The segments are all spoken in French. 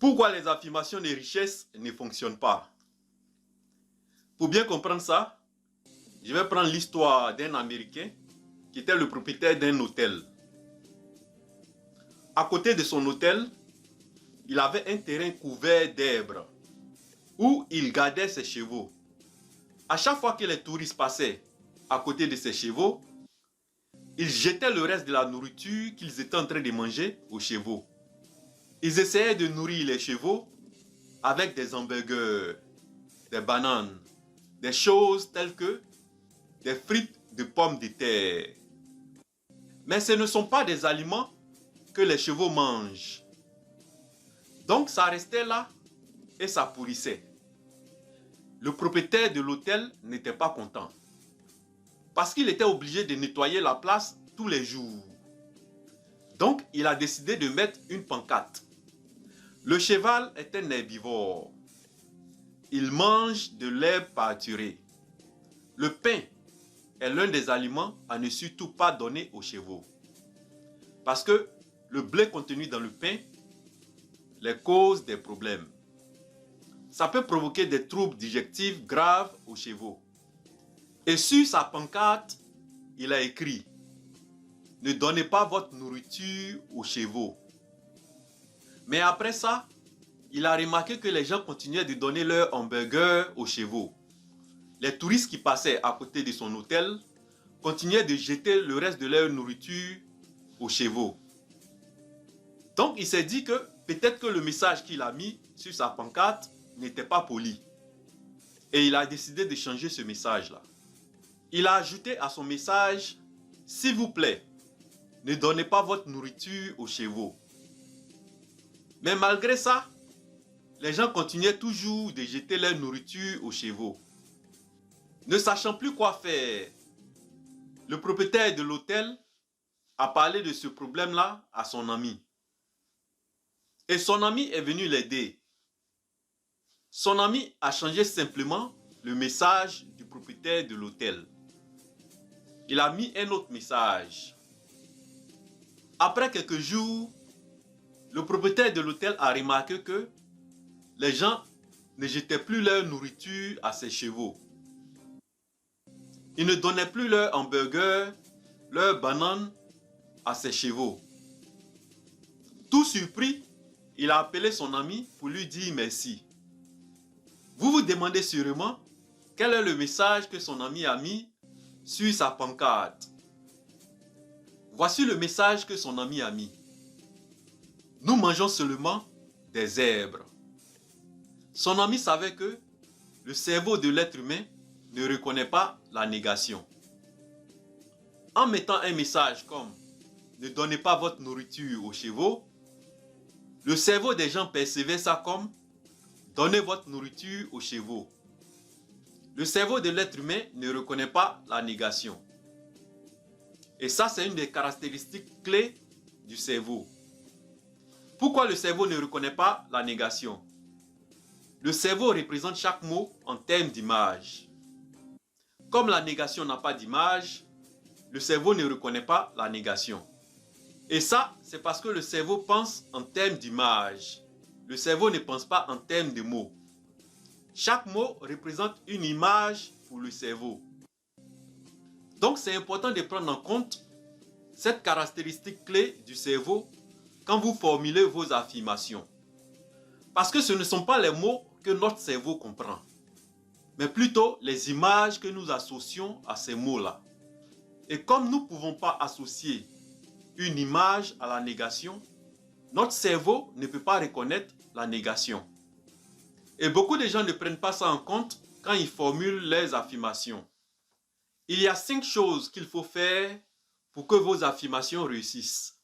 Pourquoi les affirmations de richesse ne fonctionnent pas? Pour bien comprendre ça, je vais prendre l'histoire d'un Américain qui était le propriétaire d'un hôtel. À côté de son hôtel, il avait un terrain couvert d'herbes où il gardait ses chevaux. À chaque fois que les touristes passaient à côté de ses chevaux, ils jetaient le reste de la nourriture qu'ils étaient en train de manger aux chevaux. Ils essayaient de nourrir les chevaux avec des hamburgers, des bananes, des choses telles que des frites de pommes de terre. Mais ce ne sont pas des aliments que les chevaux mangent. Donc ça restait là et ça pourrissait. Le propriétaire de l'hôtel n'était pas content parce qu'il était obligé de nettoyer la place tous les jours. Donc il a décidé de mettre une pancarte. Le cheval est un herbivore. Il mange de l'herbe pâturée. Le pain est l'un des aliments à ne surtout pas donner aux chevaux. Parce que le blé contenu dans le pain les cause des problèmes. Ça peut provoquer des troubles digestifs graves aux chevaux. Et sur sa pancarte, il a écrit « Ne donnez pas votre nourriture aux chevaux ». Mais après ça, il a remarqué que les gens continuaient de donner leur hamburger aux chevaux. Les touristes qui passaient à côté de son hôtel continuaient de jeter le reste de leur nourriture aux chevaux. Donc il s'est dit que peut-être que le message qu'il a mis sur sa pancarte n'était pas poli. Et il a décidé de changer ce message-là. Il a ajouté à son message « S'il vous plaît, ne donnez pas votre nourriture aux chevaux ». Mais malgré ça, les gens continuaient toujours de jeter leur nourriture aux chevaux. Ne sachant plus quoi faire, le propriétaire de l'hôtel a parlé de ce problème-là à son ami. Et son ami est venu l'aider. Son ami a changé simplement le message du propriétaire de l'hôtel. Il a mis un autre message. Après quelques jours, le propriétaire de l'hôtel a remarqué que les gens ne jetaient plus leur nourriture à ses chevaux. Ils ne donnaient plus leur hamburger, leur banane à ses chevaux. Tout surpris, il a appelé son ami pour lui dire merci. Vous vous demandez sûrement quel est le message que son ami a mis sur sa pancarte. Voici le message que son ami a mis. Nous mangeons seulement des herbes. Son ami savait que le cerveau de l'être humain ne reconnaît pas la négation. En mettant un message comme « Ne donnez pas votre nourriture aux chevaux », le cerveau des gens percevait ça comme « Donnez votre nourriture aux chevaux ». Le cerveau de l'être humain ne reconnaît pas la négation. Et ça, c'est une des caractéristiques clés du cerveau. Pourquoi le cerveau ne reconnaît pas la négation? Le cerveau représente chaque mot en termes d'image. Comme la négation n'a pas d'image, le cerveau ne reconnaît pas la négation. Et ça, c'est parce que le cerveau pense en termes d'image. Le cerveau ne pense pas en termes de mots. Chaque mot représente une image pour le cerveau. Donc, c'est important de prendre en compte cette caractéristique clé du cerveau quand vous formulez vos affirmations. Parce que ce ne sont pas les mots que notre cerveau comprend, mais plutôt les images que nous associons à ces mots-là. Et comme nous ne pouvons pas associer une image à la négation, notre cerveau ne peut pas reconnaître la négation. Et beaucoup de gens ne prennent pas ça en compte quand ils formulent leurs affirmations. Il y a 5 choses qu'il faut faire pour que vos affirmations réussissent.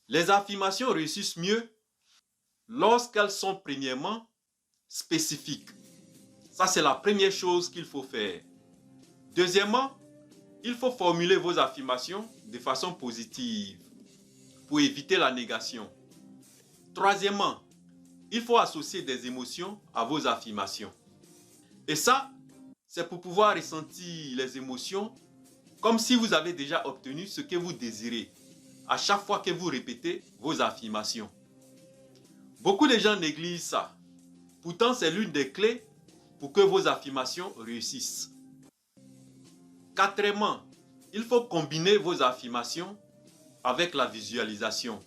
Les affirmations réussissent mieux lorsqu'elles sont premièrement spécifiques. Ça, c'est la première chose qu'il faut faire. Deuxièmement, il faut formuler vos affirmations de façon positive pour éviter la négation. Troisièmement, il faut associer des émotions à vos affirmations. Et ça, c'est pour pouvoir ressentir les émotions comme si vous avez déjà obtenu ce que vous désirez à chaque fois que vous répétez vos affirmations. Beaucoup de gens négligent ça. Pourtant, c'est l'une des clés pour que vos affirmations réussissent. Quatrièmement, il faut combiner vos affirmations avec la visualisation.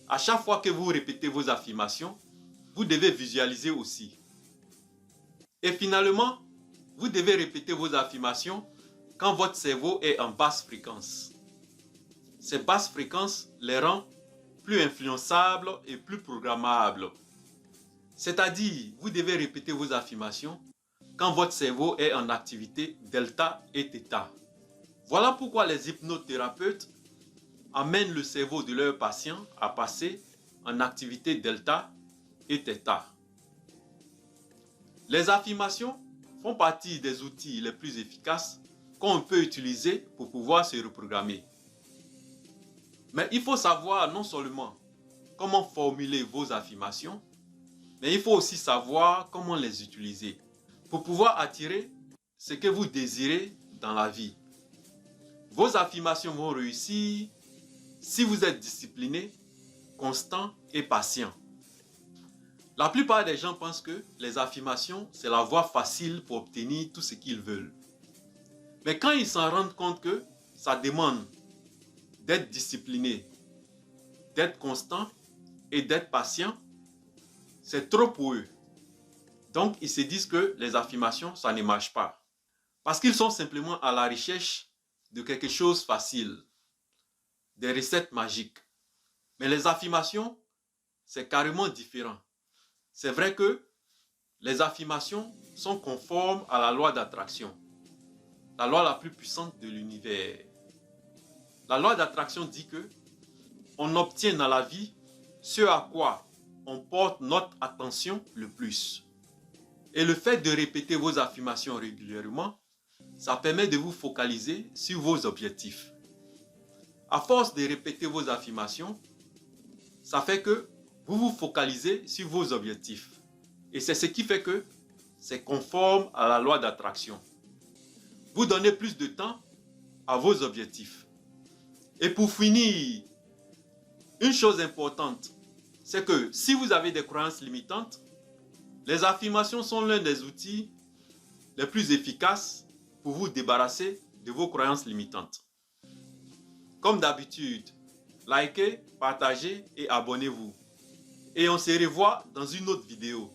À chaque fois que vous répétez vos affirmations, vous devez visualiser aussi. Et finalement, vous devez répéter vos affirmations quand votre cerveau est en basse fréquence. Ces basses fréquences les rendent plus influençables et plus programmables. C'est-à-dire, vous devez répéter vos affirmations quand votre cerveau est en activité delta et theta. Voilà pourquoi les hypnothérapeutes amènent le cerveau de leurs patients à passer en activité delta et theta. Les affirmations font partie des outils les plus efficaces qu'on peut utiliser pour pouvoir se reprogrammer. Mais il faut savoir non seulement comment formuler vos affirmations, mais il faut aussi savoir comment les utiliser pour pouvoir attirer ce que vous désirez dans la vie. Vos affirmations vont réussir si vous êtes discipliné, constant et patient. La plupart des gens pensent que les affirmations, c'est la voie facile pour obtenir tout ce qu'ils veulent. Mais quand ils s'en rendent compte que ça demande d'être discipliné, d'être constant et d'être patient, c'est trop pour eux. Donc, ils se disent que les affirmations, ça ne marche pas. Parce qu'ils sont simplement à la recherche de quelque chose de facile, des recettes magiques. Mais les affirmations, c'est carrément différent. C'est vrai que les affirmations sont conformes à la loi d'attraction, la loi la plus puissante de l'univers. La loi d'attraction dit que on obtient dans la vie ce à quoi on porte notre attention le plus. Et le fait de répéter vos affirmations régulièrement, ça permet de vous focaliser sur vos objectifs. À force de répéter vos affirmations, ça fait que vous vous focalisez sur vos objectifs. Et c'est ce qui fait que c'est conforme à la loi d'attraction. Vous donnez plus de temps à vos objectifs. Et pour finir, une chose importante, c'est que si vous avez des croyances limitantes, les affirmations sont l'un des outils les plus efficaces pour vous débarrasser de vos croyances limitantes. Comme d'habitude, likez, partagez et abonnez-vous. Et on se revoit dans une autre vidéo.